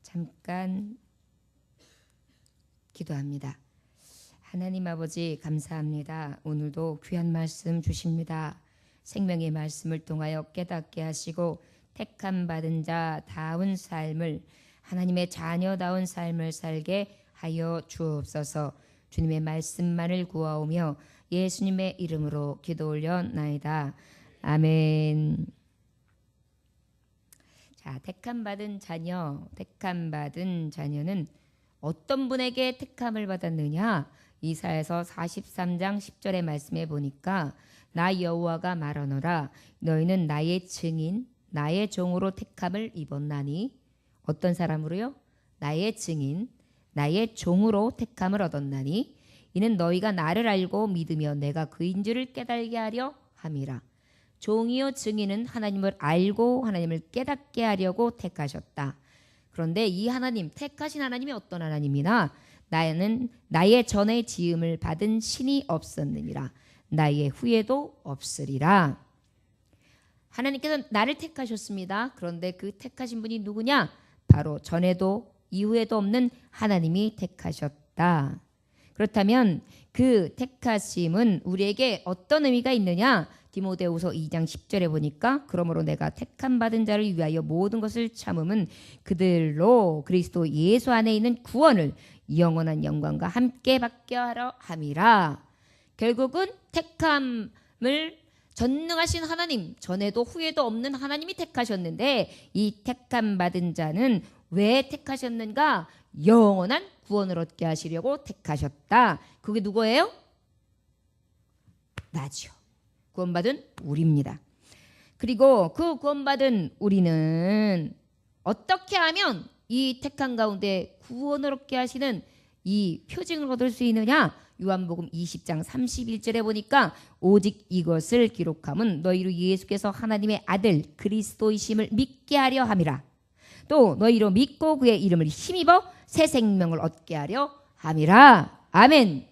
잠깐 기도합니다. 하나님 아버지 감사합니다. 오늘도 귀한 말씀 주십니다. 생명의 말씀을 통하여 깨닫게 하시고 택함 받은 자다운 삶을, 하나님의 자녀다운 삶을 살게 하여 주옵소서. 주님의 말씀만을 구하오며 예수님의 이름으로 기도 올려나이다. 아멘. 자, 택함 받은 자녀는 어떤 분에게 택함을 받았느냐? 이사야서 43장 10절의 말씀에 보니까 나 여호와가 말하노라 너희는 나의 증인 나의 종으로 택함을 입었나니. 어떤 사람으로요? 나의 증인 나의 종으로 택함을 얻었나니 이는 너희가 나를 알고 믿으며 내가 그인 줄을 깨달게 하려 함이라. 종이요 증인은 하나님을 알고 하나님을 깨닫게 하려고 택하셨다. 그런데 이 하나님, 택하신 하나님이 어떤 하나님이나 나는 나의 전에 지음을 받은 신이 없었느니라. 나의 후에도 없으리라. 하나님께서 나를 택하셨습니다. 그런데 그 택하신 분이 누구냐? 바로 전에도 이후에도 없는 하나님이 택하셨다. 그렇다면 그 택하심은 우리에게 어떤 의미가 있느냐? 디모데후서 2장 10절에 보니까 그러므로 내가 택함 받은 자를 위하여 모든 것을 참음은 그들로 그리스도 예수 안에 있는 구원을 영원한 영광과 함께 받게 하려 함이라. 결국은 택함을 전능하신 하나님, 전에도 후에도 없는 하나님이 택하셨는데 이 택함 받은 자는 왜 택하셨는가? 영원한 구원을 얻게 하시려고 택하셨다. 그게 누구예요? 나죠. 구원받은 우리입니다. 그리고 그 구원받은 우리는 어떻게 하면 이 택한 가운데 구원을 얻게 하시는 이 표징을 얻을 수 있느냐? 요한복음 20장 31절에 보니까 오직 이것을 기록함은 너희로 예수께서 하나님의 아들 그리스도이심을 믿게 하려 함이라. 또 너희로 믿고 그의 이름을 힘입어 새 생명을 얻게 하려 함이라. 아멘.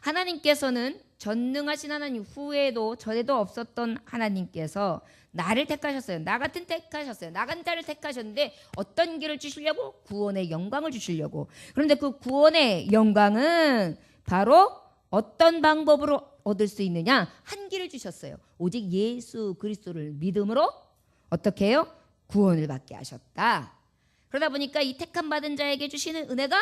하나님께서는 전능하신 하나님, 후에도 전에도 없었던 하나님께서 나를 택하셨어요. 나 같은 택하셨어요. 나 같은 자를 택하셨는데 어떤 길을 주시려고? 구원의 영광을 주시려고. 그런데 그 구원의 영광은 바로 어떤 방법으로 얻을 수 있느냐? 한 길을 주셨어요. 오직 예수 그리스도를 믿음으로 어떻게 해요? 구원을 받게 하셨다. 그러다 보니까 이 택함 받은 자에게 주시는 은혜가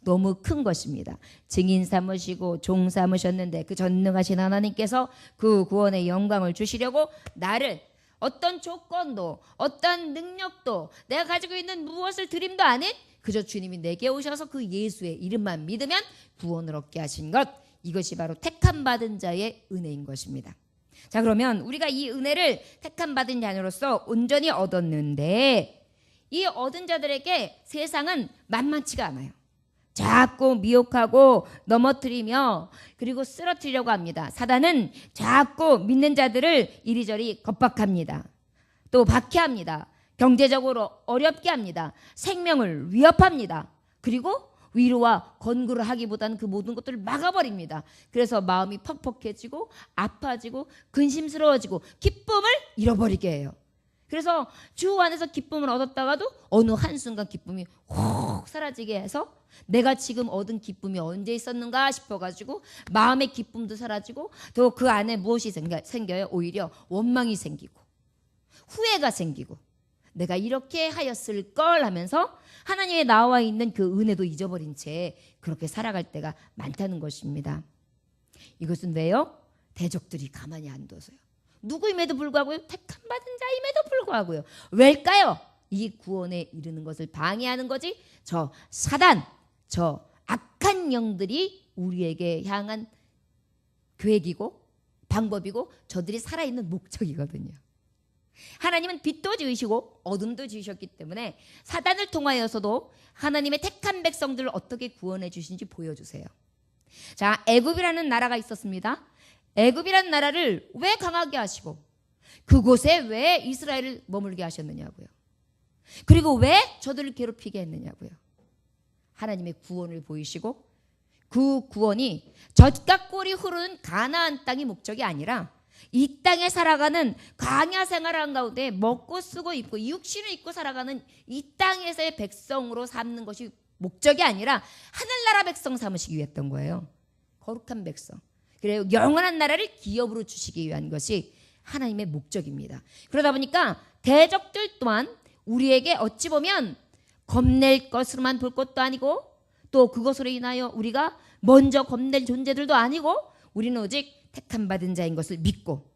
너무 큰 것입니다. 증인 삼으시고 종 삼으셨는데 그 전능하신 하나님께서 그 구원의 영광을 주시려고 나를 어떤 조건도 어떤 능력도 내가 가지고 있는 무엇을 드림도 아닌 그저 주님이 내게 오셔서 그 예수의 이름만 믿으면 구원을 얻게 하신 것, 이것이 바로 택함 받은 자의 은혜인 것입니다. 자, 그러면 우리가 이 은혜를 택함 받은 자녀로서 온전히 얻었는데 이 얻은 자들에게 세상은 만만치가 않아요. 자꾸 미혹하고 넘어뜨리며 그리고 쓰러뜨리려고 합니다. 사단은 자꾸 믿는 자들을 이리저리 겁박합니다. 또 박해합니다. 경제적으로 어렵게 합니다. 생명을 위협합니다. 그리고 위로와 권고를 하기보다는 그 모든 것들을 막아버립니다. 그래서 마음이 퍽퍽해지고 아파지고 근심스러워지고 기쁨을 잃어버리게 해요. 그래서 주 안에서 기쁨을 얻었다가도 어느 한순간 기쁨이 확 사라지게 해서 내가 지금 얻은 기쁨이 언제 있었는가 싶어가지고 마음의 기쁨도 사라지고 또 그 안에 무엇이 생겨요? 오히려 원망이 생기고 후회가 생기고 내가 이렇게 하였을 걸 하면서 하나님의 나와 있는 그 은혜도 잊어버린 채 그렇게 살아갈 때가 많다는 것입니다. 이것은 왜요? 대적들이 가만히 안 둬서요. 누구임에도 불구하고요. 택함 받은 자임에도 불구하고요. 왜일까요? 이 구원에 이르는 것을 방해하는 거지 저 사단, 저 악한 영들이 우리에게 향한 계획이고 방법이고 저들이 살아있는 목적이거든요. 하나님은 빛도 지으시고 어둠도 지으셨기 때문에 사단을 통하여서도 하나님의 택한 백성들을 어떻게 구원해 주신지 보여주세요. 자, 애굽이라는 나라가 있었습니다. 애굽이라는 나라를 왜 강하게 하시고 그곳에 왜 이스라엘을 머물게 하셨느냐고요. 그리고 왜 저들을 괴롭히게 했느냐고요. 하나님의 구원을 보이시고 그 구원이 젖과 꿀이 흐르는 가나안 땅이 목적이 아니라 이 땅에 살아가는 광야 생활한 가운데 먹고 쓰고 입고 육신을 입고 살아가는 이 땅에서의 백성으로 삼는 것이 목적이 아니라 하늘나라 백성 삼으시기 위했던 거예요. 거룩한 백성. 그리고 영원한 나라를 기업으로 주시기 위한 것이 하나님의 목적입니다. 그러다 보니까 대적들 또한 우리에게 어찌 보면 겁낼 것으로만 볼 것도 아니고 또 그것으로 인하여 우리가 먼저 겁낼 존재들도 아니고 우리는 오직 택함 받은 자인 것을 믿고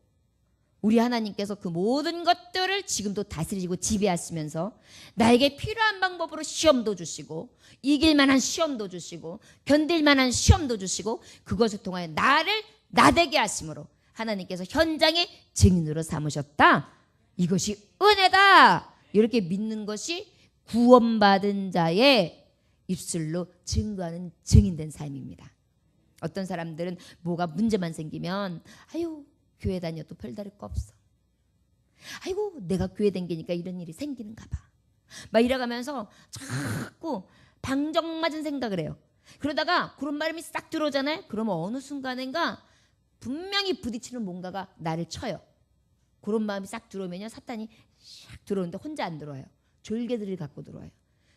우리 하나님께서 그 모든 것들을 지금도 다스리고 지배하시면서 나에게 필요한 방법으로 시험도 주시고 이길 만한 시험도 주시고 견딜 만한 시험도 주시고 그것을 통하여 나를 나되게 하심으로 하나님께서 현장의 증인으로 삼으셨다. 이것이 은혜다. 이렇게 믿는 것이 구원받은 자의 입술로 증거하는 증인된 삶입니다. 어떤 사람들은 뭐가 문제만 생기면 아유 교회 다녀도 별다를 거 없어. 아이고 내가 교회 다니니까 이런 일이 생기는가 봐. 막 이래가면서 자꾸 방정맞은 생각을 해요. 그러다가 그런 말이 싹 들어오잖아요. 그러면 어느 순간인가 분명히 부딪히는 뭔가가 나를 쳐요. 그런 마음이 싹 들어오면요 사탄이 싹 들어오는데 혼자 안 들어와요. 졸개들을 갖고 들어와요.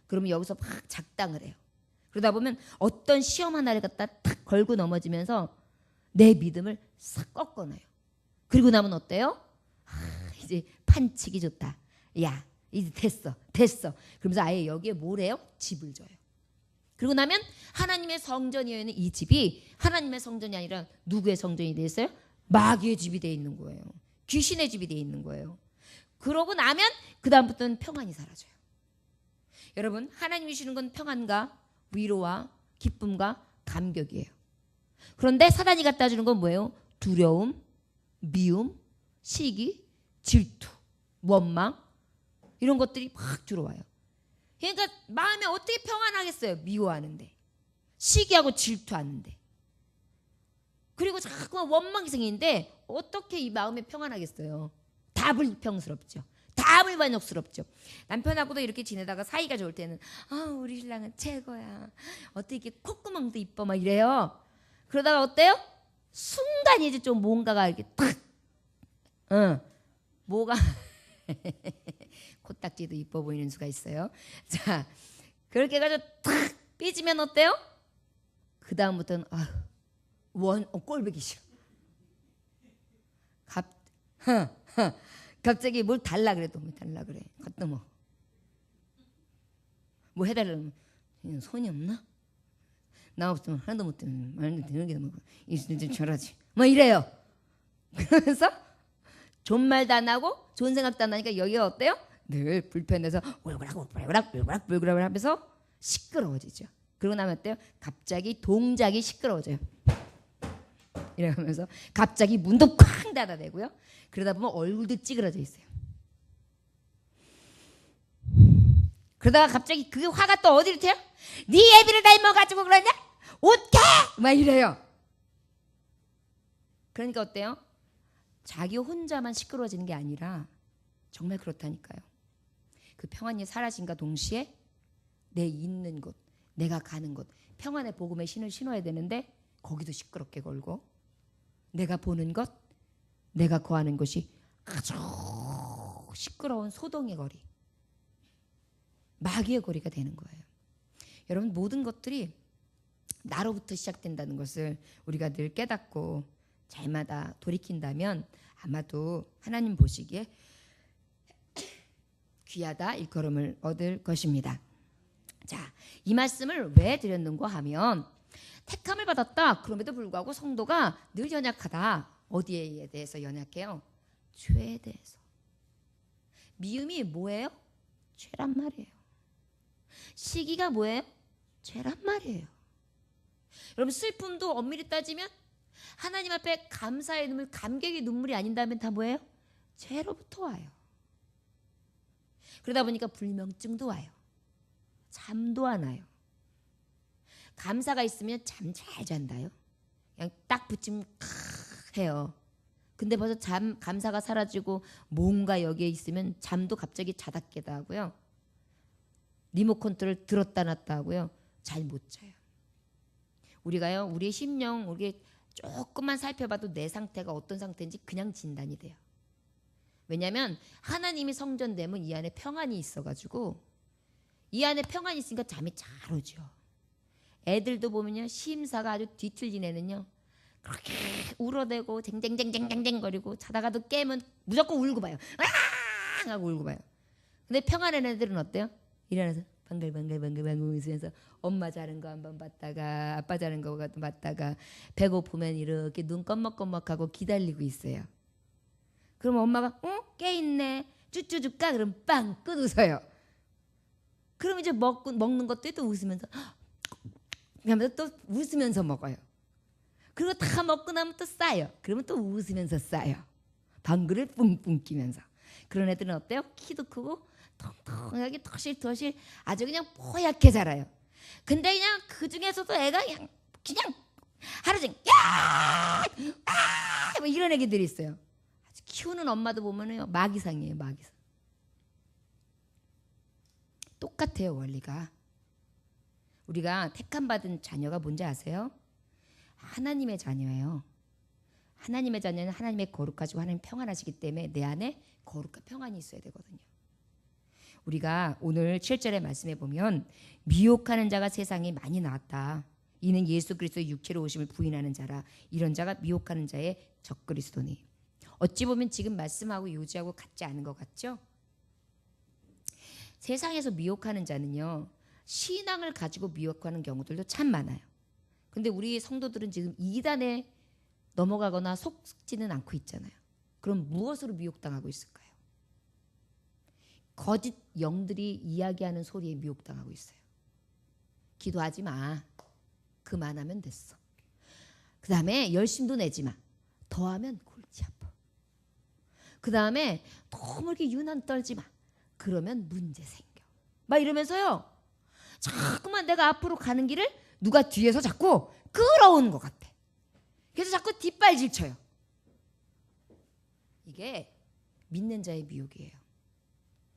그러면 여기서 막 작당을 해요. 그러다 보면 어떤 시험 하나를 갖다 탁 걸고 넘어지면서 내 믿음을 싹 꺾어놔요. 그리고 나면 어때요? 이제 판치기 좋다. 야 이제 됐어. 그러면서 아예 여기에 뭘 해요? 집을 져요. 그리고 나면 하나님의 성전이어야 하는 이 집이 하나님의 성전이 아니라 누구의 성전이 되어 있어요? 마귀의 집이 되어 있는 거예요. 귀신의 집이 되어 있는 거예요. 그러고 나면 그 다음부터는 평안이 사라져요. 여러분 하나님이 주시는 건 평안과 위로와 기쁨과 감격이에요. 그런데 사단이 갖다 주는 건 뭐예요? 두려움, 미움, 시기, 질투, 원망 이런 것들이 막 들어와요. 그러니까 마음에 어떻게 평안하겠어요? 미워하는데 시기하고 질투하는데 그리고 자꾸 원망이 생기는데 어떻게 이 마음에 평안하겠어요? 다 불평스럽죠. 다 불만족스럽죠. 남편하고도 이렇게 지내다가 사이가 좋을 때는 우리 신랑은 최고야. 어떻게 이렇게 콧구멍도 이뻐 막 이래요. 그러다가 어때요? 순간 이제 좀 뭔가가 이렇게 탁 뭐가 코딱지도 이뻐 보이는 수가 있어요. 자 그렇게 해가지고 탁 삐지면 어때요? 그 다음부터는 꼴보기 싫어. 갑자기 뭘 달라 그래도 뭐 달라 그래. 갖다 뭐 해달라면 손이 없나? 나 없으면 하나도 못 되는 말도 되는 게 뭐 이제 저러지. 뭐 이래요. 그래서 좋은 말도 안 하고 좋은 생각도 안 하니까 여기가 어때요? 늘 불편해서 울그락 하면서 시끄러워지죠. 그러고 나면 어때요? 갑자기 동작이 시끄러워져요. 이러면서 갑자기 문도 쾅 닫아대고요. 그러다 보면 얼굴도 찌그러져 있어요. 그러다가 갑자기 그 화가 또 어디로 튀어요? 네 애비를 닮아가지고 그러냐? 어떡해! 막 이래요. 그러니까 어때요? 자기 혼자만 시끄러워지는 게 아니라 정말 그렇다니까요. 그 평안이 사라진과 동시에 내 있는 곳, 내가 가는 곳, 평안의 복음의 신을 신어야 되는데 거기도 시끄럽게 걸고 내가 보는 것, 내가 거하는 것이 아주 시끄러운 소동의 거리, 마귀의 거리가 되는 거예요. 여러분 모든 것들이 나로부터 시작된다는 것을 우리가 늘 깨닫고 잘마다 돌이킨다면 아마도 하나님 보시기에 귀하다 일컬음을 얻을 것입니다. 자, 이 말씀을 왜 드렸는가 하면 택함을 받았다. 그럼에도 불구하고 성도가 늘 연약하다. 어디에 대해서 연약해요? 죄에 대해서. 미움이 뭐예요? 죄란 말이에요. 시기가 뭐예요? 죄란 말이에요. 여러분 슬픔도 엄밀히 따지면 하나님 앞에 감사의 눈물, 감격의 눈물이 아닌다면 다 뭐예요? 죄로부터 와요. 그러다 보니까 불면증도 와요. 잠도 안 와요. 감사가 있으면 잠 잘 잔다요. 그냥 딱 붙이면 해요. 근데 벌써 감사가 사라지고 뭔가 여기에 있으면 잠도 갑자기 자다 깨다 하고요. 리모컨트를 들었다 놨다 하고요. 잘 못 자요. 우리가요, 우리의 심령, 우리의 조금만 살펴봐도 내 상태가 어떤 상태인지 그냥 진단이 돼요. 왜냐하면 하나님이 성전되면 이 안에 평안이 있어가지고, 이 안에 평안이 있으니까 잠이 잘 오죠. 애들도 보면요, 심사가 아주 뒤틀린 애는요 그렇게 울어대고 쟁쟁쟁쟁쟁쟁거리고 자다가도 깨면 무조건 울고 봐요. 아! 하고 울고 봐요. 근데 평안한 애들은 어때요? 일어나서 방글방글방글방글 웃으면서 엄마 자는 거 한번 봤다가 아빠 자는 거 봤다가 배고프면 이렇게 눈 껌먹껌먹하고 기다리고 있어요. 그럼 엄마가 깨있네 쭈쭈 줄까? 그럼 빵긋 웃어요. 그럼 이제 먹는 것도 또 웃으면서 그러면서 또 웃으면서 먹어요. 그리고 다 먹고 나면 또 싸요. 그러면 또 웃으면서 싸요. 방구를 뿡뿡 끼면서. 그런 애들은 어때요? 키도 크고 통통하게 터실터실 아주 그냥 뽀얗게 자라요. 근데 그냥 그 중에서도 애가 그냥 하루 종일 뭐 이런 애기들이 있어요. 키우는 엄마도 보면은요 마귀상이에요. 마귀상. 똑같아요 원리가. 우리가 택함받은 자녀가 뭔지 아세요? 하나님의 자녀예요. 하나님의 자녀는 하나님의 거룩 가지고 하나님 평안하시기 때문에 내 안에 거룩과 평안이 있어야 되거든요. 우리가 오늘 7절의 말씀에 보면 미혹하는 자가 세상에 많이 나왔다. 이는 예수 그리스도의 육체로 오심을 부인하는 자라. 이런 자가 미혹하는 자의 적그리스도니. 어찌 보면 지금 말씀하고 요지하고 같지 않은 것 같죠? 세상에서 미혹하는 자는요 신앙을 가지고 미혹하는 경우들도 참 많아요. 근데 우리 성도들은 지금 이단에 넘어가거나 속지는 않고 있잖아요. 그럼 무엇으로 미혹당하고 있을까요? 거짓 영들이 이야기하는 소리에 미혹당하고 있어요. 기도하지 마. 그만하면 됐어. 그 다음에 열심도 내지 마. 더하면 골치 아파. 그 다음에 너무 이렇게 유난 떨지 마. 그러면 문제 생겨. 막 이러면서요. 자꾸만 내가 앞으로 가는 길을 누가 뒤에서 자꾸 끌어오는 것 같아. 그래서 자꾸 뒷발질 쳐요. 이게 믿는 자의 미혹이에요.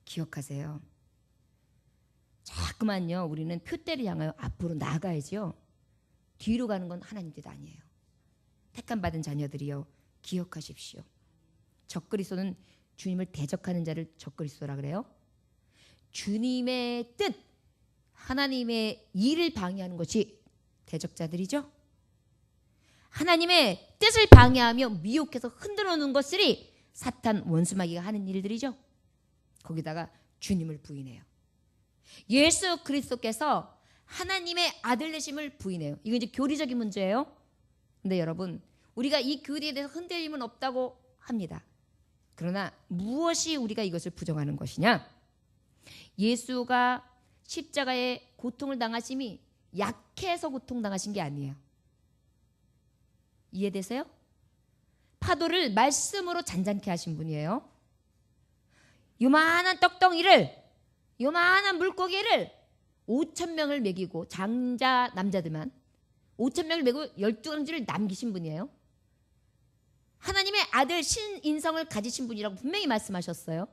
기억하세요. 자꾸만요 우리는 표대를 향하여 앞으로 나아가야죠. 뒤로 가는 건 하나님 뜻 아니에요. 택함 받은 자녀들이요 기억하십시오. 적그리스도는 주님을 대적하는 자를 적그리스도라 그래요. 주님의 뜻, 하나님의 일을 방해하는 것이 대적자들이죠. 하나님의 뜻을 방해하며 미혹해서 흔들어 놓은 것들이 사탄 원수마귀가 하는 일들이죠. 거기다가 주님을 부인해요. 예수 그리스도께서 하나님의 아들 되심을 부인해요. 이건 이제 교리적인 문제예요. 근데 여러분 우리가 이 교리에 대해서 흔들림은 없다고 합니다. 그러나 무엇이 우리가 이것을 부정하는 것이냐? 예수가 십자가의 고통을 당하심이 약해서 고통당하신 게 아니에요. 이해되세요? 파도를 말씀으로 잔잔케 하신 분이에요. 요만한 떡덩이를, 요만한 물고기를 5,000명을 먹이고 장자 남자들만 5,000명을 먹이고 12강지를 남기신 분이에요. 하나님의 아들 신인성을 가지신 분이라고 분명히 말씀하셨어요.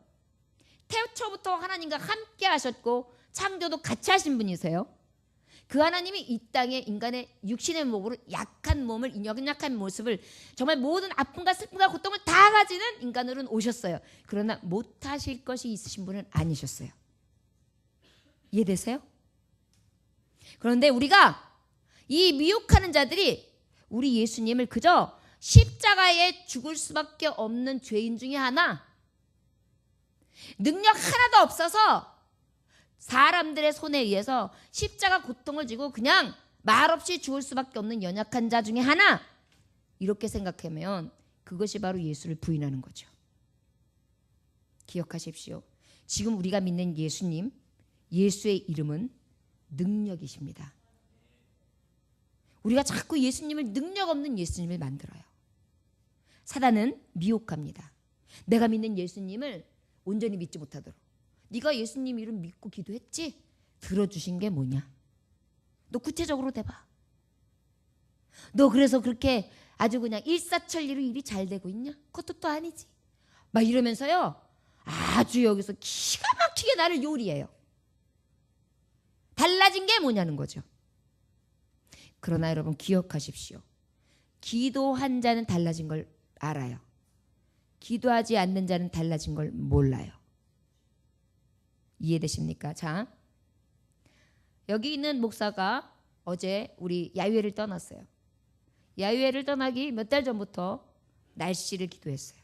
태초부터 하나님과 함께 하셨고 창조도 같이 하신 분이세요. 그 하나님이 이 땅에 인간의 육신의 몸으로 약한 몸을, 연약한 모습을, 정말 모든 아픔과 슬픔과 고통을 다 가지는 인간으로는 오셨어요. 그러나 못하실 것이 있으신 분은 아니셨어요. 이해되세요? 그런데 우리가 이 미혹하는 자들이 우리 예수님을 그저 십자가에 죽을 수밖에 없는 죄인 중에 하나, 능력 하나도 없어서 사람들의 손에 의해서 십자가 고통을 지고 그냥 말없이 죽을 수밖에 없는 연약한 자 중에 하나, 이렇게 생각하면 그것이 바로 예수를 부인하는 거죠. 기억하십시오. 지금 우리가 믿는 예수님, 예수의 이름은 능력이십니다. 우리가 자꾸 예수님을 능력 없는 예수님을 만들어요. 사단은 미혹합니다. 내가 믿는 예수님을 온전히 믿지 못하도록. 네가 예수님 이름 믿고 기도했지? 들어주신 게 뭐냐? 너 구체적으로 대봐. 너 그래서 그렇게 아주 그냥 일사천리로 일이 잘 되고 있냐? 그것도 또 아니지. 막 이러면서요. 아주 여기서 기가 막히게 나를 요리해요. 달라진 게 뭐냐는 거죠. 그러나 여러분 기억하십시오. 기도한 자는 달라진 걸 알아요. 기도하지 않는 자는 달라진 걸 몰라요. 이해되십니까? 자, 여기 있는 목사가 어제 우리 야유회를 떠났어요. 야유회를 떠나기 몇 달 전부터 날씨를 기도했어요.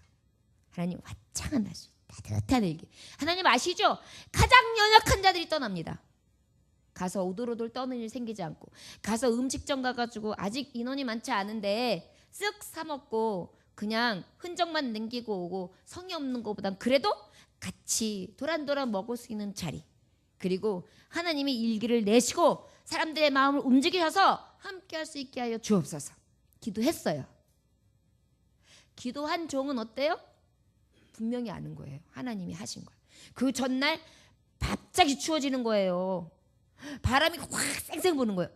하나님, 화창한 날씨, 따뜻한 일기. 하나님 아시죠? 가장 연약한 자들이 떠납니다. 가서 오돌오돌 떠는 일 생기지 않고, 가서 음식점 가가지고 아직 인원이 많지 않은데 쓱 사먹고 그냥 흔적만 남기고 오고 성의 없는 것보단 그래도 같이 도란도란 먹을 수 있는 자리, 그리고 하나님이 일기를 내시고 사람들의 마음을 움직이셔서 함께 할 수 있게 하여 주옵소서. 기도했어요. 기도한 종은 어때요? 분명히 아는 거예요. 하나님이 하신 거예요. 그 전날 갑자기 추워지는 거예요. 바람이 확 쌩쌩 부는 거예요.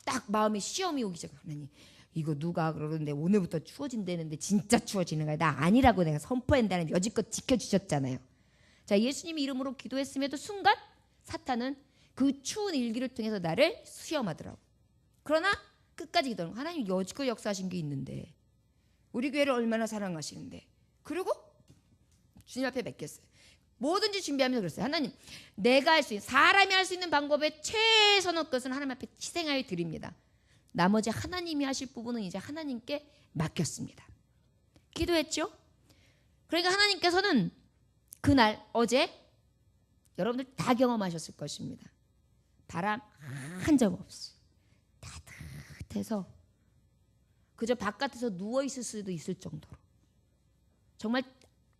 딱 마음에 시험이 오기 시작해요. 하나님, 이거 누가 그러는데 오늘부터 추워진다는데 진짜 추워지는 거야. 나 아니라고 내가 선포한다는 여지껏 지켜주셨잖아요. 자, 예수님 이름으로 기도했음에도 순간 사탄은 그 추운 일기를 통해서 나를 시험하더라고. 그러나 끝까지 기도하는, 하나님 여지껏 역사하신 게 있는데, 우리 교회를 얼마나 사랑하시는데, 그리고 주님 앞에 맺겠어요. 뭐든지 준비하면서 그랬어요. 하나님, 내가 할 수 있는, 사람이 할 수 있는 방법의 최선의 것은 하나님 앞에 희생하여 드립니다. 나머지 하나님이 하실 부분은 이제 하나님께 맡겼습니다. 기도했죠? 그러니까 하나님께서는 그날 어제 여러분들 다 경험하셨을 것입니다. 바람 한 점 없이 따뜻해서 그저 바깥에서 누워있을 수도 있을 정도로 정말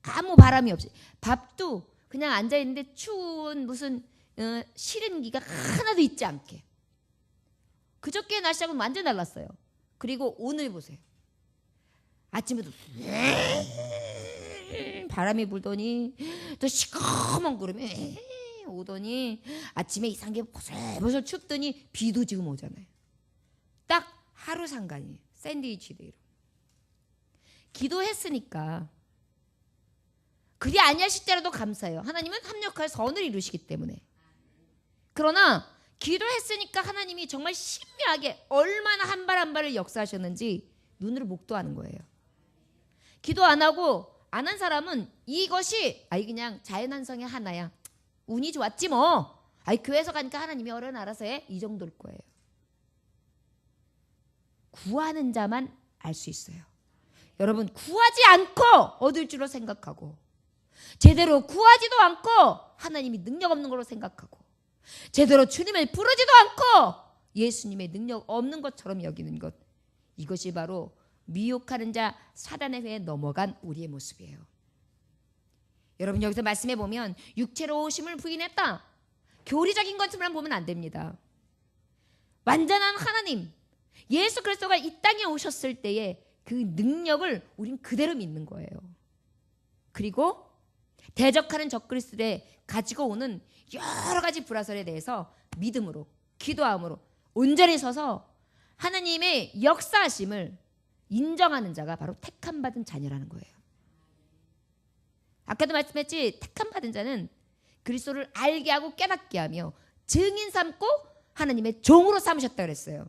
아무 바람이 없이, 밥도 그냥 앉아있는데 추운 무슨 시른기가 하나도 있지 않게, 그저께 날씨하고는 완전 달랐어요. 그리고 오늘 보세요. 아침에도 바람이 불더니 또 시커먼 구름이 오더니 아침에 이상하게 보슬보슬 춥더니 비도 지금 오잖아요. 딱 하루 상관이에요. 샌드위치도 이런. 기도했으니까 그리 아니하실지라도 감사해요. 하나님은 합력하여 선을 이루시기 때문에. 그러나 기도했으니까 하나님이 정말 신묘하게 얼마나 한 발 한 발을 역사하셨는지 눈으로 목도하는 거예요. 기도 안 하고 안 한 사람은 이것이 그냥 자연환성의 하나야, 운이 좋았지 뭐, 교회에서 가니까 하나님이 어른 알아서 해, 이 정도일 거예요. 구하는 자만 알 수 있어요. 여러분, 구하지 않고 얻을 줄로 생각하고, 제대로 구하지도 않고 하나님이 능력 없는 걸로 생각하고, 제대로 주님을 부르지도 않고 예수님의 능력 없는 것처럼 여기는 것, 이것이 바로 미혹하는 자 사단의 회에 넘어간 우리의 모습이에요. 여러분, 여기서 말씀해 보면 육체로 오심을 부인했다, 교리적인 것만 보면 안 됩니다. 완전한 하나님 예수 그리스도가 이 땅에 오셨을 때의 그 능력을 우린 그대로 믿는 거예요. 그리고 대적하는 적그리스도에 가지고 오는 여러 가지 불화설에 대해서 믿음으로, 기도함으로 온전히 서서 하나님의 역사하심을 인정하는 자가 바로 택함 받은 자녀라는 거예요. 아까도 말씀했지, 택함 받은 자는 그리스도를 알게 하고 깨닫게 하며 증인 삼고 하나님의 종으로 삼으셨다 그랬어요.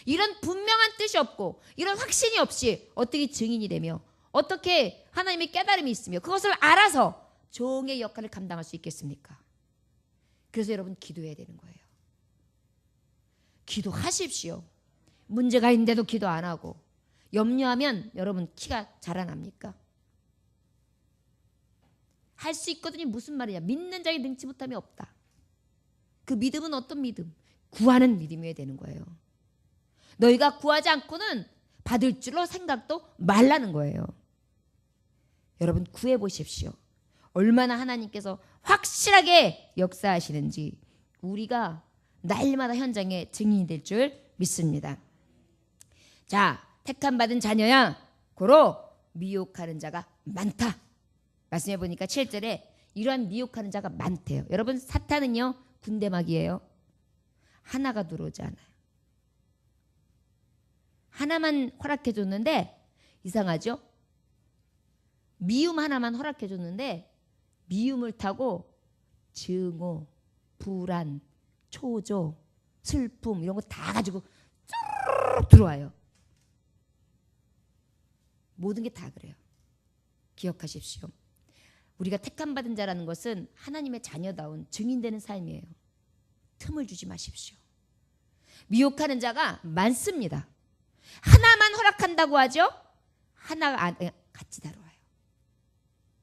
이런 분명한 뜻이 없고 이런 확신이 없이 어떻게 증인이 되며 어떻게 하나님의 깨달음이 있으며 그것을 알아서 종의 역할을 감당할 수 있겠습니까? 그래서 여러분, 기도해야 되는 거예요. 기도하십시오. 문제가 있는데도 기도 안 하고 염려하면 여러분 키가 자라납니까? 할 수 있거든요. 무슨 말이냐? 믿는 자의 능치 못함이 없다. 그 믿음은 어떤 믿음? 구하는 믿음이어야 되는 거예요. 너희가 구하지 않고는 받을 줄로 생각도 말라는 거예요. 여러분, 구해 보십시오. 얼마나 하나님께서 확실하게 역사하시는지 우리가 날마다 현장에 증인이 될 줄 믿습니다. 자, 택함 받은 자녀야 고로 미혹하는 자가 많다. 말씀해 보니까 7절에 이러한 미혹하는 자가 많대요. 여러분, 사탄은요 군대막이에요. 하나가 들어오지 않아요. 하나만 허락해 줬는데, 이상하죠? 미움 하나만 허락해 줬는데 미움을 타고 증오, 불안, 초조, 슬픔 이런 거 다 가지고 쭉 들어와요. 모든 게 다 그래요. 기억하십시오. 우리가 택함받은 자라는 것은 하나님의 자녀다운 증인되는 삶이에요. 틈을 주지 마십시오. 미혹하는 자가 많습니다. 하나만 허락한다고 하죠. 하나가 같이 들어와요.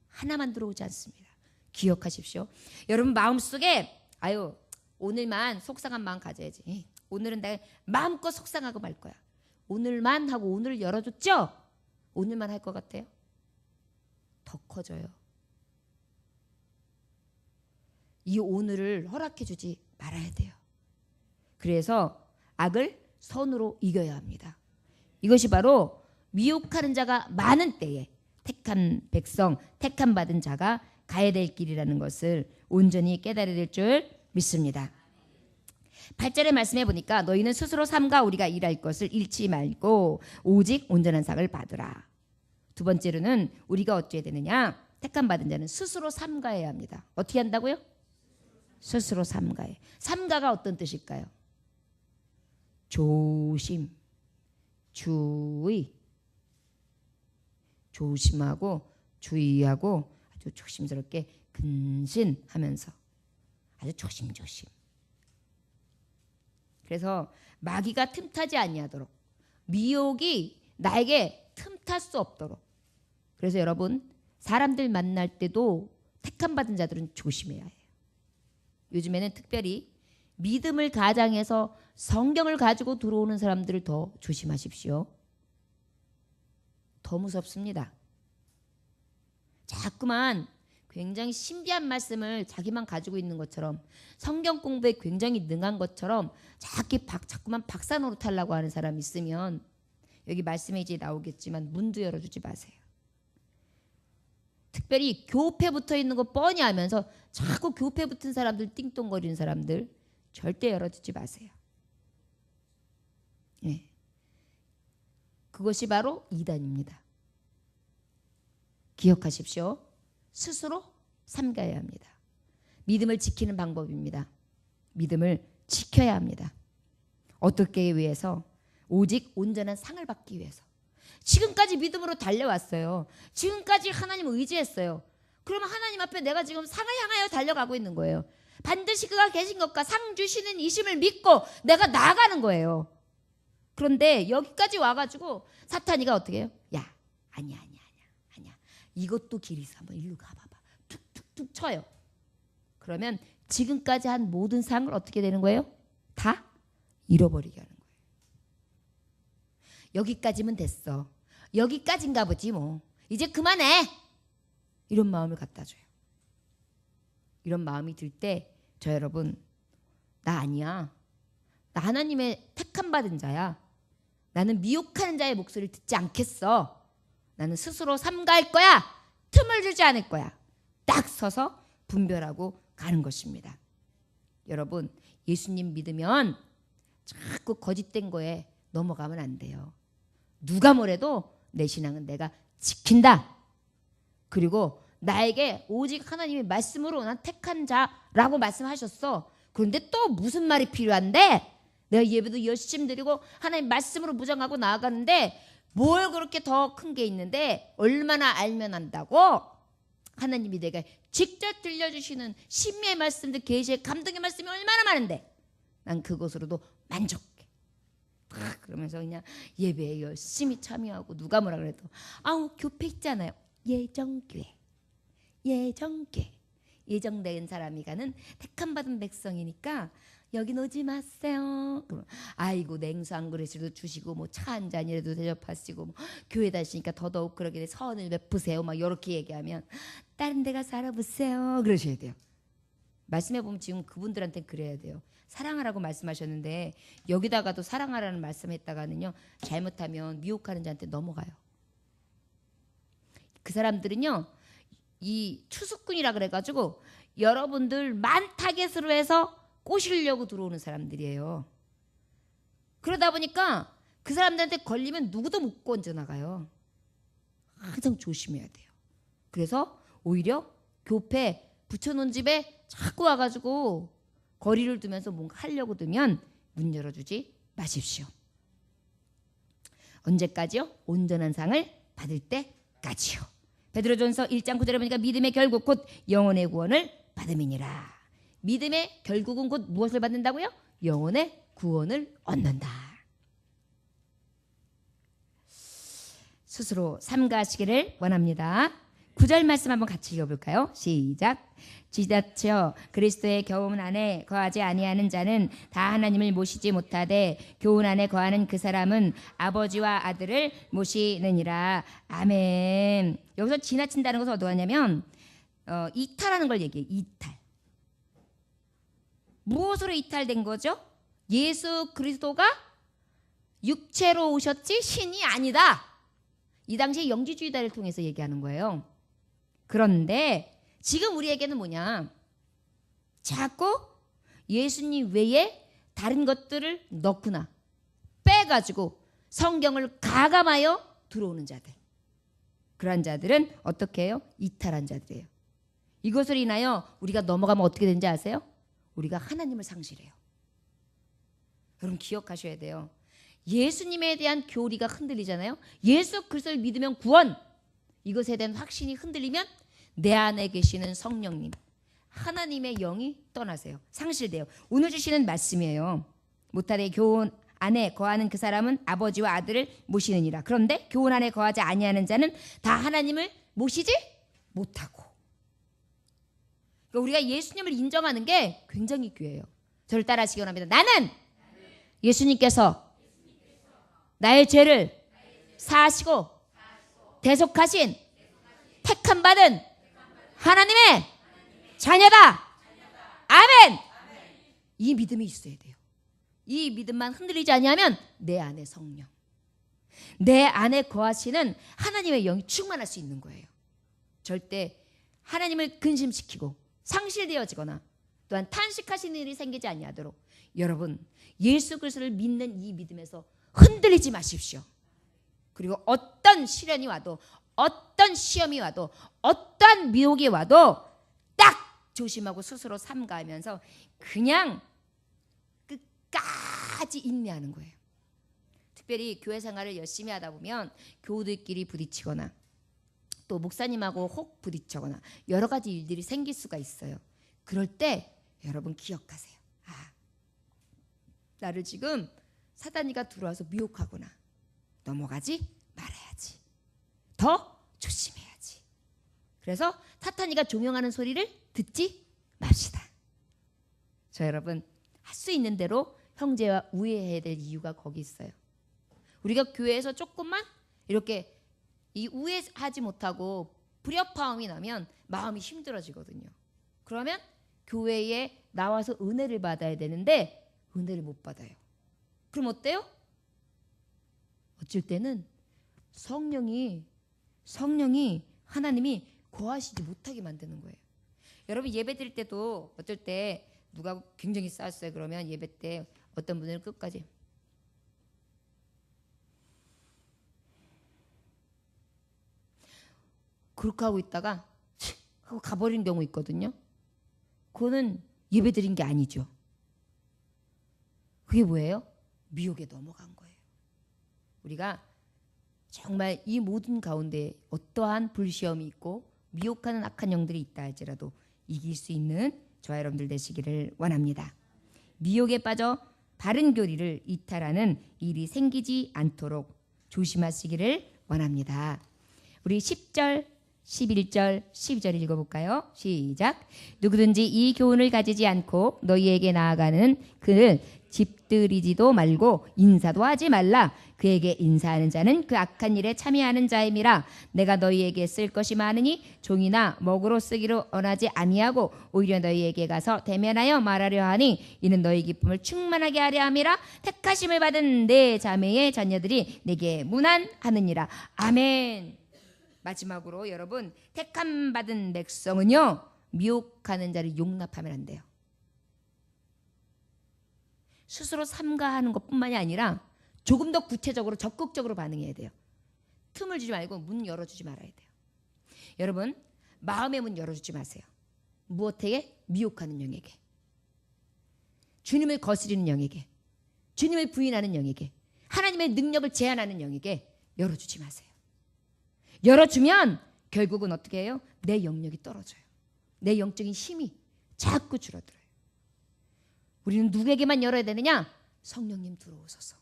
하나만 들어오지 않습니다. 기억하십시오. 여러분 마음속에 오늘만 속상한 마음 가져야지. 오늘은 내가 마음껏 속상하고 말 거야. 오늘만 하고 오늘을 열어줬죠? 오늘만 할 것 같아요? 더 커져요. 이 오늘을 허락해주지 말아야 돼요. 그래서 악을 선으로 이겨야 합니다. 이것이 바로 미혹하는 자가 많은 때에 택한 백성, 택함 받은 자가 가야 될 길이라는 것을 온전히 깨달아야 될 줄 믿습니다. 8절의 말씀해 보니까 너희는 스스로 삼가 우리가 일할 것을 잃지 말고 오직 온전한 상을 받으라. 두 번째로는 우리가 어찌해야 되느냐? 택함 받은 자는 스스로 삼가해야 합니다. 어떻게 한다고요? 스스로 삼가해. 삼가가 어떤 뜻일까요? 조심, 주의, 조심하고 주의하고 아주 조심스럽게 근신하면서 아주 조심조심. 그래서 마귀가 틈타지 아니하도록, 미혹이 나에게 틈탈 수 없도록. 그래서 여러분 사람들 만날 때도 택함 받은 자들은 조심해야 해요. 요즘에는 특별히 믿음을 가장해서 성경을 가지고 들어오는 사람들을 더 조심하십시오. 더 무섭습니다. 자꾸만 굉장히 신비한 말씀을 자기만 가지고 있는 것처럼, 성경 공부에 굉장히 능한 것처럼 자꾸만 박사 노릇하려고 하는 사람이 있으면, 여기 말씀에 이제 나오겠지만 문도 열어주지 마세요. 특별히 교패 붙어 있는 거 뻔히 하면서 자꾸 교패 붙은 사람들, 띵똥거리는 사람들 절대 열어주지 마세요. 네. 그것이 바로 이단입니다. 기억하십시오. 스스로 삼가야 합니다. 믿음을 지키는 방법입니다. 믿음을 지켜야 합니다. 어떻게 위해서? 오직 온전한 상을 받기 위해서. 지금까지 믿음으로 달려왔어요. 지금까지 하나님을 의지했어요. 그러면 하나님 앞에 내가 지금 상을 향하여 달려가고 있는 거예요. 반드시 그가 계신 것과 상 주시는 이심을 믿고 내가 나아가는 거예요. 그런데 여기까지 와가지고 사탄이가 어떻게 해요? 야, 아니야. 이것도 길이 있어. 한번 일로 가봐봐. 툭툭툭 쳐요. 그러면 지금까지 한 모든 상을 어떻게 되는 거예요? 다 잃어버리게 하는 거예요. 여기까지면 됐어. 여기까지인가 보지 뭐. 이제 그만해. 이런 마음을 갖다 줘요. 이런 마음이 들 때 저 여러분, 나 아니야. 나 하나님의 택함 받은 자야. 나는 미혹하는 자의 목소리를 듣지 않겠어. 나는 스스로 삼가할 거야. 틈을 주지 않을 거야. 딱 서서 분별하고 가는 것입니다. 여러분, 예수님 믿으면 자꾸 거짓된 거에 넘어가면 안 돼요. 누가 뭐래도 내 신앙은 내가 지킨다. 그리고 나에게 오직 하나님의 말씀으로 난 택한 자라고 말씀하셨어. 그런데 또 무슨 말이 필요한데? 내가 예배도 열심히 드리고 하나님 말씀으로 무장하고 나아가는데 뭘 그렇게 더 큰 게 있는데 얼마나 알면 안다고? 하나님이 내가 직접 들려주시는 신비의 말씀들, 계시의 감동의 말씀이 얼마나 많은데 난 그것으로도 만족해. 그러면서 그냥 예배에 열심히 참여하고 누가 뭐라 그래도 교회 있잖아요. 예정된 사람이 가는 택함받은 백성이니까 여기 오지 마세요. 아이고 냉수 한 그릇이라도 주시고 뭐 차 한 잔이라도 대접하시고 교회 다니시니까 더더욱 그러게 선을 베푸세요. 막 이렇게 얘기하면 다른 데 가서 알아보세요. 그러셔야 돼요. 말씀해 보면 지금 그분들한테 그래야 돼요. 사랑하라고 말씀하셨는데 여기다가도 사랑하라는 말씀했다가는요 잘못하면 미혹하는 자한테 넘어가요. 그 사람들은요 이 추수꾼이라 그래가지고 여러분들 만 타겟으로 해서 꼬시려고 들어오는 사람들이에요. 그러다 보니까 그 사람들한테 걸리면 누구도 못 건져나가요. 항상 조심해야 돼요. 그래서 오히려 교패 붙여놓은 집에 자꾸 와가지고 거리를 두면서 뭔가 하려고 들면 문 열어주지 마십시오. 언제까지요? 온전한 상을 받을 때까지요. 베드로전서 1장 9절에 보니까 믿음의 결국 곧 영혼의 구원을 받음이니라. 믿음의 결국은 곧 무엇을 받는다고요? 영혼의 구원을 얻는다. 스스로 삼가하시기를 원합니다. 9절 말씀 한번 같이 읽어볼까요? 시작. 지자쳐 그리스도의 교훈 안에 거하지 아니하는 자는 다 하나님을 모시지 못하되 교훈 안에 거하는 그 사람은 아버지와 아들을 모시느니라. 아멘. 여기서 지나친다는 것은 어떠하냐면 이탈하는 걸 얘기해요. 이탈. 무엇으로 이탈된 거죠? 예수 그리스도가 육체로 오셨지 신이 아니다. 이 당시에 영지주의자를 통해서 얘기하는 거예요. 그런데 지금 우리에게는 뭐냐? 자꾸 예수님 외에 다른 것들을 넣구나 빼가지고 성경을 가감하여 들어오는 자들. 그러한 자들은 어떻게 해요? 이탈한 자들이에요. 이것을 인하여 우리가 넘어가면 어떻게 되는지 아세요? 우리가 하나님을 상실해요. 여러분 기억하셔야 돼요. 예수님에 대한 교리가 흔들리잖아요. 예수 그리스도를 믿으면 구원. 이것에 대한 확신이 흔들리면 내 안에 계시는 성령님, 하나님의 영이 떠나세요. 상실돼요. 오늘 주시는 말씀이에요. 못하되 교훈 안에 거하는 그 사람은 아버지와 아들을 모시느니라. 그런데 교훈 안에 거하지 아니하는 자는 다 하나님을 모시지 못하고. 그러니까 우리가 예수님을 인정하는 게 굉장히 귀해요. 저를 따라하시기 원합니다. 나는 예수님께서 나의 죄를 사하시고 대속하신 택함 받은 하나님의 자녀다. 아멘. 이 믿음이 있어야 돼요. 이 믿음만 흔들리지 아니하면 내 안에 성령, 내 안에 거하시는 하나님의 영이 충만할 수 있는 거예요. 절대 하나님을 근심시키고 상실되어지거나 또한 탄식하시는 일이 생기지 아니하도록 여러분 예수 그리스도를 믿는 이 믿음에서 흔들리지 마십시오. 그리고 어떤 시련이 와도 어떤 시험이 와도 어떠한 미혹이 와도 딱 조심하고 스스로 삼가하면서 그냥 끝까지 인내하는 거예요. 특별히 교회 생활을 열심히 하다 보면 교우들끼리 부딪히거나 또 목사님하고 혹 부딪히거나 여러 가지 일들이 생길 수가 있어요. 그럴 때 여러분 기억하세요. 나를 지금 사단이가 들어와서 미혹하구나. 넘어가지 말아야지. 더 조심해야지. 그래서 사탄이가 종용하는 소리를 듣지 맙시다. 자, 여러분 할 수 있는 대로 형제와 우애해야 될 이유가 거기 있어요. 우리가 교회에서 조금만 이렇게 이 우애하지 못하고 불협화음이 나면 마음이 힘들어지거든요. 그러면 교회에 나와서 은혜를 받아야 되는데 은혜를 못 받아요. 그럼 어때요? 어쩔 때는 성령이 하나님이 거하시지 못하게 만드는 거예요. 여러분 예배 드릴 때도 어쩔 때 누가 굉장히 싸웠어요. 그러면 예배 때 어떤 분들은 끝까지 그렇게 하고 있다가 하고 가버린 경우 있거든요. 그거는 예배 드린 게 아니죠. 그게 뭐예요? 미혹에 넘어간 거예요. 우리가 정말 이 모든 가운데 어떠한 불시험이 있고 미혹하는 악한 영들이 있다 할지라도 이길 수 있는 저와 여러분들 되시기를 원합니다. 미혹에 빠져 바른 교리를 이탈하는 일이 생기지 않도록 조심하시기를 원합니다. 우리 10절, 11절, 12절 읽어볼까요? 시작. 누구든지 이 교훈을 가지지 않고 너희에게 나아가는 그를 집들이지도 말고 인사도 하지 말라. 그에게 인사하는 자는 그 악한 일에 참여하는 자임이라. 내가 너희에게 쓸 것이 많으니 종이나 먹으로 쓰기로 원하지 아니하고 오히려 너희에게 가서 대면하여 말하려 하니 이는 너희 기쁨을 충만하게 하려 함이라. 택하심을 받은 내 자매의 자녀들이 내게 문안하느니라. 아멘. 마지막으로 여러분 택함 받은 백성은요 미혹하는 자를 용납하면 안 돼요. 스스로 삼가하는 것뿐만이 아니라 조금 더 구체적으로 적극적으로 반응해야 돼요. 틈을 주지 말고 문 열어주지 말아야 돼요. 여러분 마음의 문 열어주지 마세요. 무엇에게? 미혹하는 영에게, 주님을 거스리는 영에게, 주님을 부인하는 영에게, 하나님의 능력을 제한하는 영에게 열어주지 마세요. 열어주면 결국은 어떻게 해요? 내 영역이 떨어져요. 내 영적인 힘이 자꾸 줄어들어요. 우리는 누구에게만 열어야 되느냐? 성령님 들어오소서.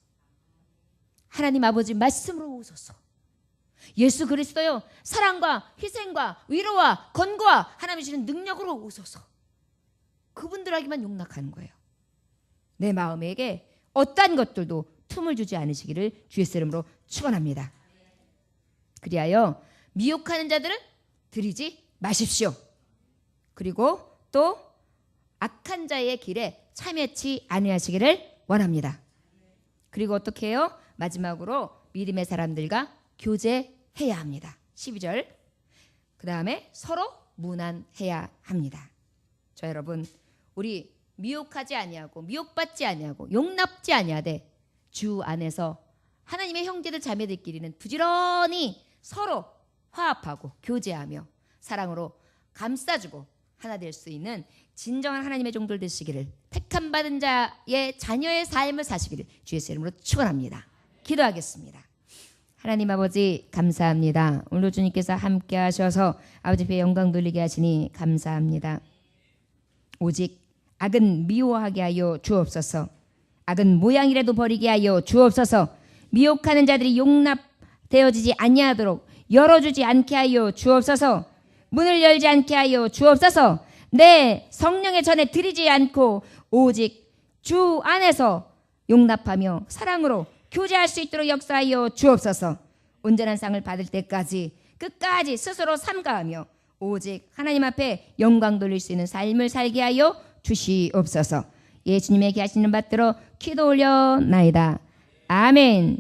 하나님 아버지 말씀으로 오소서. 예수 그리스도요, 사랑과 희생과 위로와 권고와 하나님이 주는 능력으로 오소서. 그분들에게만 용납하는 거예요. 내 마음에게 어떠한 것들도 틈을 주지 않으시기를 주 예수 이름으로 축원합니다. 그리하여 미혹하는 자들은 들이지 마십시오. 그리고 또 악한 자의 길에 참여치 아니하시기를 원합니다. 그리고 어떻게 해요? 마지막으로 믿음의 사람들과 교제해야 합니다. 12절. 그 다음에 서로 무난해야 합니다. 자, 여러분, 우리 미혹하지 아니하고 미혹받지 아니하고 용납지 아니하되 주 안에서 하나님의 형제들 자매들끼리는 부지런히 서로 화합하고 교제하며 사랑으로 감싸주고 하나 될 수 있는 진정한 하나님의 종들 되시기를, 택함 받은 자의 자녀의 삶을 사시기를 주 예수 이름으로 축원합니다. 기도하겠습니다. 하나님 아버지 감사합니다. 오늘도 주님께서 함께 하셔서 아버지의 영광 돌리게 하시니 감사합니다. 오직 악은 미워하게 하여 주옵소서. 악은 모양이라도 버리게 하여 주옵소서. 미혹하는 자들이 용납되어지지 아니하도록 열어주지 않게 하여 주옵소서. 문을 열지 않게 하여 주옵소서. 내 성령의 전에 드리지 않고 오직 주 안에서 용납하며 사랑으로 교제할 수 있도록 역사하여 주옵소서. 온전한 상을 받을 때까지 끝까지 스스로 삼가하며 오직 하나님 앞에 영광 돌릴 수 있는 삶을 살게 하여 주시옵소서. 예수님에게 하시는 받들어 기도 올려나이다. 아멘.